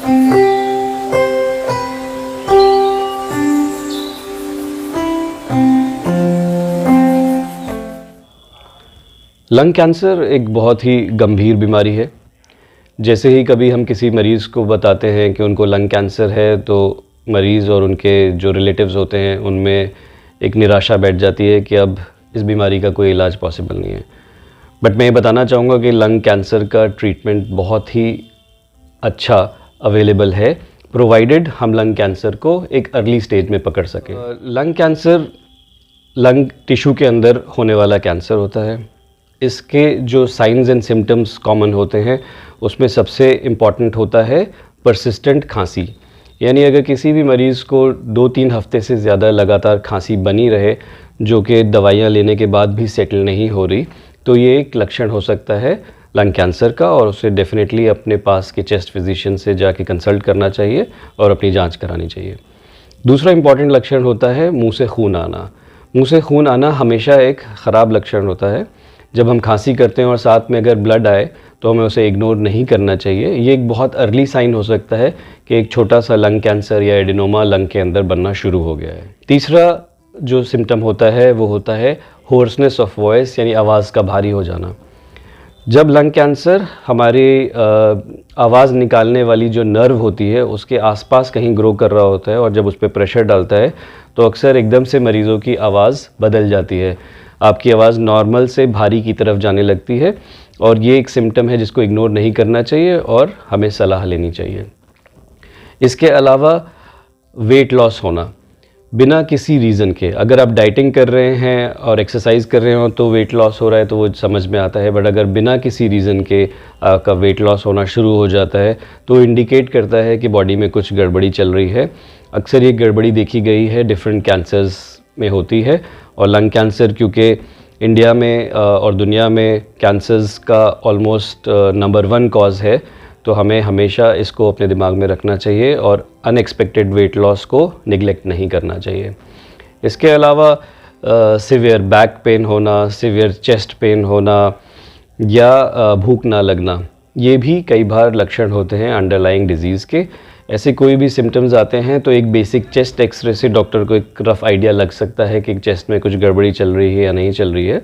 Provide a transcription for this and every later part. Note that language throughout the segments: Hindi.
लंग कैंसर एक बहुत ही गंभीर बीमारी है। जैसे ही कभी हम किसी मरीज़ को बताते हैं कि उनको लंग कैंसर है, तो मरीज़ और उनके जो रिलेटिव्स होते हैं उनमें एक निराशा बैठ जाती है कि अब इस बीमारी का कोई इलाज पॉसिबल नहीं है। बट मैं ये बताना चाहूँगा कि लंग कैंसर का ट्रीटमेंट बहुत ही अच्छा अवेलेबल है, प्रोवाइडेड हम लंग कैंसर को एक अर्ली स्टेज में पकड़ सकें। लंग कैंसर लंग टिश्यू के अंदर होने वाला कैंसर होता है। इसके जो साइंस एंड सिम्टम्स कॉमन होते हैं उसमें सबसे इम्पॉर्टेंट होता है परसिस्टेंट खांसी। यानी अगर किसी भी मरीज़ को 2-3 हफ्ते से ज़्यादा लगातार खांसी बनी रहे, जो कि दवाइयाँ लेने के बाद भी सेटल नहीं हो रही, तो ये एक लक्षण हो सकता है लंग कैंसर का, और उसे डेफिनेटली अपने पास के चेस्ट फिजिशियन से जाके कंसल्ट करना चाहिए और अपनी जांच करानी चाहिए। दूसरा इम्पॉर्टेंट लक्षण होता है मुंह से खून आना। मुंह से खून आना हमेशा एक ख़राब लक्षण होता है। जब हम खांसी करते हैं और साथ में अगर ब्लड आए तो हमें उसे इग्नोर नहीं करना चाहिए। ये एक बहुत अर्ली साइन हो सकता है कि एक छोटा सा लंग कैंसर या एडिनोमा लंग के अंदर बनना शुरू हो गया है। तीसरा जो सिम्टम होता है वो होता है होर्सनेस ऑफ वॉइस, यानी आवाज़ का भारी हो जाना। जब लंग कैंसर हमारी आवाज़ निकालने वाली जो नर्व होती है उसके आसपास कहीं ग्रो कर रहा होता है और जब उस पर प्रेशर डालता है तो अक्सर एकदम से मरीज़ों की आवाज़ बदल जाती है। आपकी आवाज़ नॉर्मल से भारी की तरफ जाने लगती है, और ये एक सिम्टम है जिसको इग्नोर नहीं करना चाहिए और हमें सलाह लेनी चाहिए। इसके अलावा वेट लॉस होना बिना किसी रीज़न के, अगर आप डाइटिंग कर रहे हैं और एक्सरसाइज कर रहे हो तो वेट लॉस हो रहा है तो वो समझ में आता है, बट अगर बिना किसी रीज़न के आपका वेट लॉस होना शुरू हो जाता है तो इंडिकेट करता है कि बॉडी में कुछ गड़बड़ी चल रही है। अक्सर ये गड़बड़ी देखी गई है डिफरेंट कैंसर्स में होती है, और लंग कैंसर क्योंकि इंडिया में और दुनिया में कैंसर्स का ऑलमोस्ट नंबर 1 कॉज है, तो हमें हमेशा इसको अपने दिमाग में रखना चाहिए और अनएक्सपेक्टेड वेट लॉस को निगलेक्ट नहीं करना चाहिए। इसके अलावा सिवियर बैक पेन होना, सिवियर चेस्ट पेन होना या भूख ना लगना, ये भी कई बार लक्षण होते हैं अंडरलाइंग डिजीज़ के। ऐसे कोई भी सिम्टम्स आते हैं तो एक बेसिक चेस्ट एक्सरे से डॉक्टर को एक रफ़ आइडिया लग सकता है कि चेस्ट में कुछ गड़बड़ी चल रही है या नहीं चल रही है।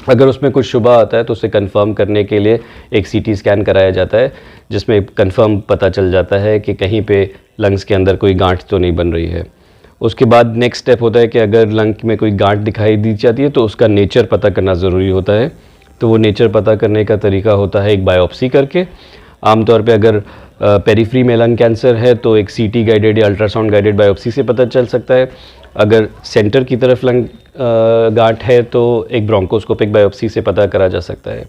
अगर उसमें कुछ शुबा आता है तो उसे कंफर्म करने के लिए एक सीटी स्कैन कराया जाता है, जिसमें कंफर्म पता चल जाता है कि कहीं पे लंग्स के अंदर कोई गांठ तो नहीं बन रही है। उसके बाद नेक्स्ट स्टेप होता है कि अगर लंग में कोई गांठ दिखाई दी जाती है तो उसका नेचर पता करना ज़रूरी होता है। तो वो नेचर पता करने का तरीका होता है एक बायोप्सी करके। आमतौर पे अगर पेरिफ्री में लंग कैंसर है तो एक सीटी गाइडेड या अल्ट्रासाउंड गाइडेड बायोप्सी से पता चल सकता है। अगर सेंटर की तरफ लंग गांठ है तो एक ब्रोंकोस्कोपिक बायोप्सी से पता करा जा सकता है।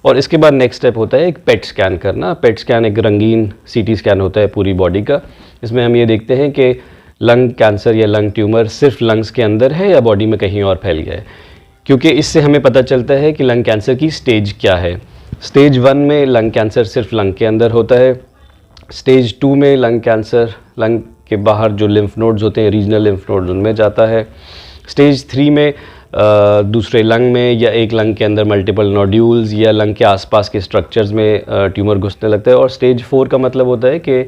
और इसके बाद नेक्स्ट स्टेप होता है एक पेट स्कैन करना। पेट स्कैन एक रंगीन सीटी स्कैन होता है पूरी बॉडी का। इसमें हम ये देखते हैं कि लंग कैंसर या लंग ट्यूमर सिर्फ लंग्स के अंदर है या बॉडी में कहीं और फैल गया है, क्योंकि इससे हमें पता चलता है कि लंग कैंसर की स्टेज क्या है। स्टेज 1 में लंग कैंसर सिर्फ लंग के अंदर होता है। स्टेज 2 में लंग कैंसर लंग के बाहर जो लिम्फ नोड्स होते हैं, रीजनल लिम्फ नोड्स, उनमें जाता है। स्टेज 3 में दूसरे लंग में या एक लंग के अंदर मल्टीपल नोड्यूल्स या लंग के आसपास के स्ट्रक्चर्स में ट्यूमर घुसने लगता है। और स्टेज 4 का मतलब होता है कि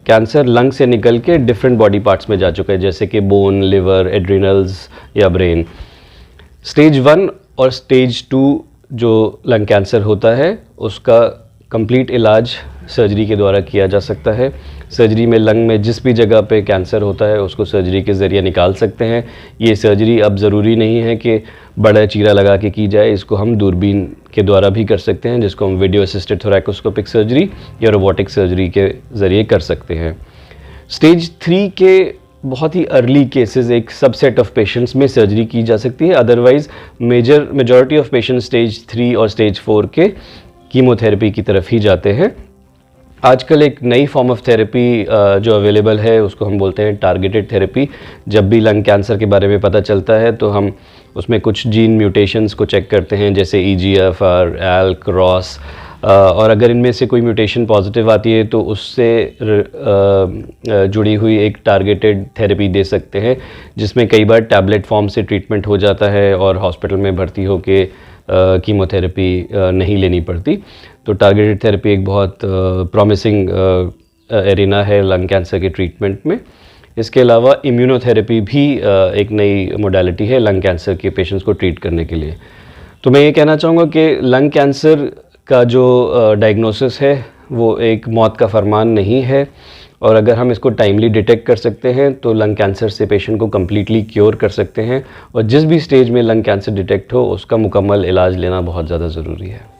कैंसर लंग से निकल के डिफरेंट बॉडी पार्ट्स में जा चुका है, जैसे कि बोन, लिवर, एड्रिनल्स या ब्रेन। स्टेज 1 और स्टेज 2 जो लंग कैंसर होता है उसका कंप्लीट इलाज सर्जरी के द्वारा किया जा सकता है। सर्जरी में लंग में जिस भी जगह पे कैंसर होता है उसको सर्जरी के ज़रिए निकाल सकते हैं। ये सर्जरी अब ज़रूरी नहीं है कि बड़ा चीरा लगा के की जाए, इसको हम दूरबीन के द्वारा भी कर सकते हैं, जिसको हम वीडियो असिस्टेड थोरैकोस्कोपिक सर्जरी या रोबोटिक सर्जरी के ज़रिए कर सकते हैं। स्टेज 3 के बहुत ही अर्ली केसेस एक सबसेट ऑफ पेशेंट्स में सर्जरी की जा सकती है। Otherwise majority of patient stage 3 और स्टेज 4 के कीमोथेरेपी की तरफ ही जाते हैं। आजकल एक नई फॉर्म ऑफ थेरेपी जो अवेलेबल है उसको हम बोलते हैं टारगेटेड थेरेपी। जब भी लंग कैंसर के बारे में पता चलता है तो हम उसमें कुछ जीन म्यूटेशंस को चेक करते हैं, जैसे EGFR, ALK, ROS, और अगर इनमें से कोई म्यूटेशन पॉजिटिव आती है तो उससे जुड़ी हुई एक टारगेटेड थेरेपी दे सकते हैं, जिसमें कई बार टैबलेट फॉर्म से ट्रीटमेंट हो जाता है और हॉस्पिटल में भर्ती होके कीमोथेरेपी नहीं लेनी पड़ती। तो टारगेटेड थेरेपी एक बहुत प्रॉमिसिंग एरिना है लंग कैंसर के ट्रीटमेंट में। इसके अलावा इम्यूनोथेरेपी भी एक नई मोडालिटी है लंग कैंसर के पेशेंट्स को ट्रीट करने के लिए। तो मैं ये कहना चाहूँगा कि लंग कैंसर का जो डायग्नोसिस है वो एक मौत का फरमान नहीं है, और अगर हम इसको टाइमली डिटेक्ट कर सकते हैं तो लंग कैंसर से पेशेंट को कम्प्लीटली क्योर कर सकते हैं। और जिस भी स्टेज में लंग कैंसर डिटेक्ट हो उसका मुकम्मल इलाज लेना बहुत ज़्यादा ज़रूरी है।